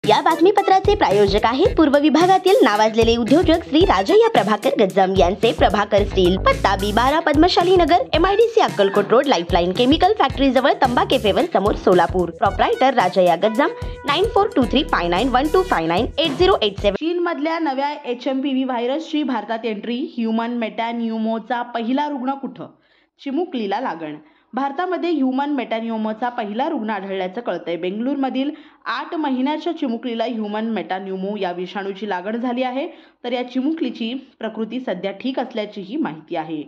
या बातमीपत्राचे प्रायोजक आहेत पूर्व विभागातील नावाजलेले उद्योजक श्री राजय्या प्रभाकर गज्जाम यांचे प्रभाकर स्टील, पत्ता B12 पद्मशाली नगर, MIDC Akkalkot road, lifeline chemical factory जवळ, तंबा केफेवर समोर, सोलापूर. प्रोप्रायटर राजय्या गज्जाम. 94235912598087. चीन मधल्या नव्या HMPV व्हायरसची भारतात एंट्री. ह्युमन मेटॅन्युमोचा पहिला रुग्ण कुठं? चिमुकलीला लागण. भारतामध्ये ह्युमन मेटॅन्युमोचा पहिला रुग्ण आढळल्याचं कळतंय. बेंगळुरूमधील 8 महिन्याच्या चिमुकलीला ह्युमन मेटॅन्युमो या विषाणूची लागण झाली आहे. तर या चिमुकलीची प्रकृती सध्या ठीक असल्याचीही माहिती आहे.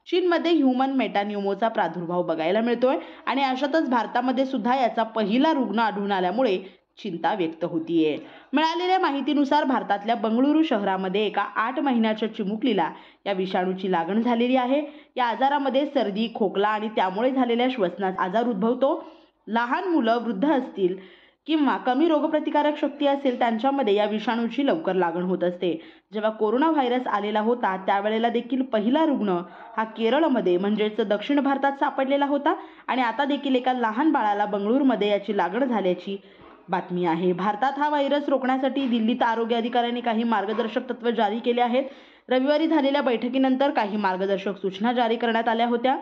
चीनमध्ये ह्युमन मेटॅन्युमोचा प्रादुर्भाव बघायला मिळतोय आणि अशातच भारतामध्ये सुद्धा याचा पहिला रुग्ण आढळून आल्यामुळे चिंता व्यक्त होतीये. मिळालेल्या माहितीनुसार भारतातल्या बंगळुरू शहरामध्ये एका 8 महिन्याच्या चिमुकलीला या विषाणूची लागण झालेली आहे. या आजारामध्ये सर्दी, खोकला आणि त्यामुळे झालेल्या श्वसनाचा आजार उद्भवतो. लहान मुलं, वृद्ध असतील किंवा कमी रोगप्रतिकारक शक्ती असेल त्यांच्यामध्ये या विषाणूची लवकर लागण होत असते. जेव्हा कोरोना व्हायरस आलेला होता त्यावेळेला देखील पहिला रुग्ण हा केरळमध्ये म्हणजेच दक्षिण भारतात सापडलेला होता आणि आता देखील एका लहान बाळाला बंगळुरूमध्ये याची लागण झाल्याची बातमी आहे. भारतात हा व्हायरस रोखण्यासाठी दिल्लीत आरोग्य अधिकाऱ्यांनी काही मार्गदर्शक तत्त्व जारी केले आहेत. रविवारी झालेल्या बैठकीनंतर काही मार्गदर्शक सूचना जारी करण्यात आल्या होत्या.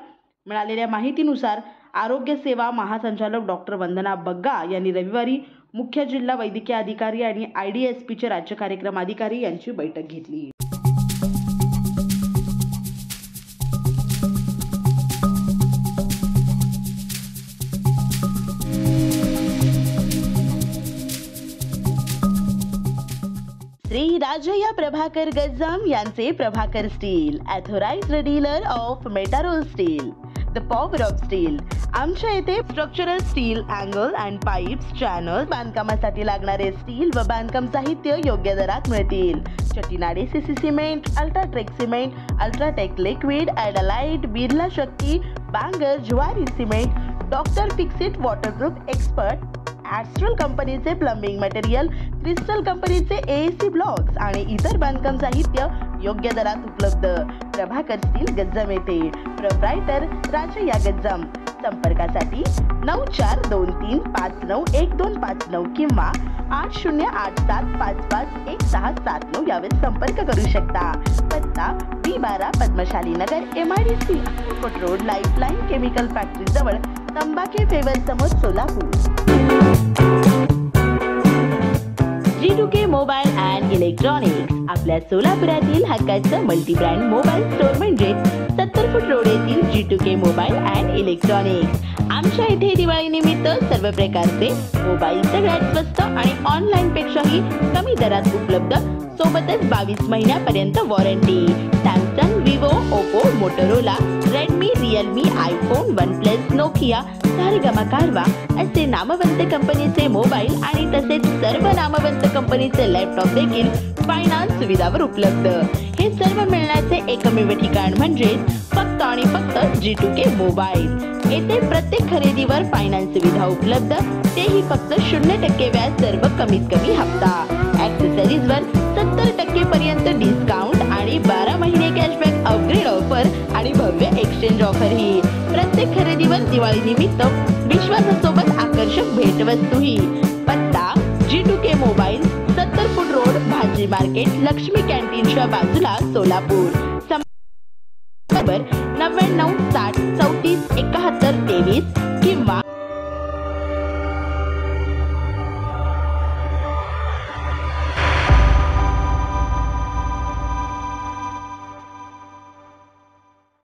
मिळालेल्या माहितीनुसार आरोग्य सेवा महासंचालक डॉक्टर वंदना बग्गा यांनी रविवारी मुख्य जिल्हा वैद्यकीय अधिकारी आणि IDSPचे राज्य कार्यक्रम अधिकारी यांची बैठक घेतली. श्री राजय्या प्रभाकर गज्जाम यांचे Prabhakar steel, authorised dealer of मेटारोल steel, the power of steel. आमच्या येथे structural steel, angle and pipes, channel, बांधकामासाठी लागणारे स्टील व बांधकाम साहित्य योग्य दरात मिळतील. Chettinad CC cement, UltraTech cement, UltraTech liquid, ॲडलाइट, Birla Shakti, Bangar, Zuari cement, doctor Fixit waterproof expert, Astral कंपनीचे प्लंबिंग मटेरियल, क्रिस्टल कंपनीचे AAC ब्लॉक्स आणि इतर बांधकाम साहित्य योग्य दरात उपलब्ध. प्रभाकर स्टील, गज्जाम येथे. प्रोप्रायटर राजय्या गज्जाम. संपर्कासाठी 9423591259 किंवा 8087551679 यावर संपर्क करू शकता. पत्ता B12 पद्मशाली नगर, MIDC Akkalkot road, lifeline chemical factory जवळ, तंबा केफेवर समोर, Solapur. G2K mobile and electronics आपल्या सोलापुरातील हक्काचं मल्टी ब्रँड मोबाईल स्टोअर म्हणजे 70 फूट रोड येथील G2K मोबाईल अँड इलेक्ट्रॉनिक्स. आमच्या इथे दिवाळी निमित्त सर्व प्रकारचे मोबाईल सगळ्यात स्वस्त आणि ऑनलाईन पेक्षाही कमी दरात उपलब्ध, सोबतच 22 महिन्यापर्यंत warranty. Samsung, Vivo, Oppo, Motorola, Redmi, Realme, iPhone, OnePlus, Nokia, Saregama कारवा असे नामवंत कंपनीचे मोबाईल आणि तसेच सर्व नामवंत कंपनीचे लॅपटॉप देखील फायनान्स सुविधावर उपलब्ध. हे सर्व मिळण्याचे एकमेव ठिकाण म्हणजे फक्त आणि फक्त G2K मोबाईल. येथे प्रत्येक खरेदीवर फायनान्स सुविधा उपलब्ध, तेही फक्त 0% व्याज, सर्व कमीत कमी हप्ता. ॲक्सेसरीजवर 70% पर्यंत डिस्काउंट आणि 12 महिने कॅशबॅक, अपग्रेड ऑफर आणि भव्य एक्सचेंज ऑफरही. प्रत्येक खरेदीवर दिवाळी निमित्त विश्वासासोबत आकर्षक भेटवस्तूही. पत्ता G2K मोबाईल, 70 फूट रोड, भाजी मार्केट, लक्ष्मी कॅन्टीनच्या बाजूला, सोलापूर. संपर्क 99 60 34 71 23,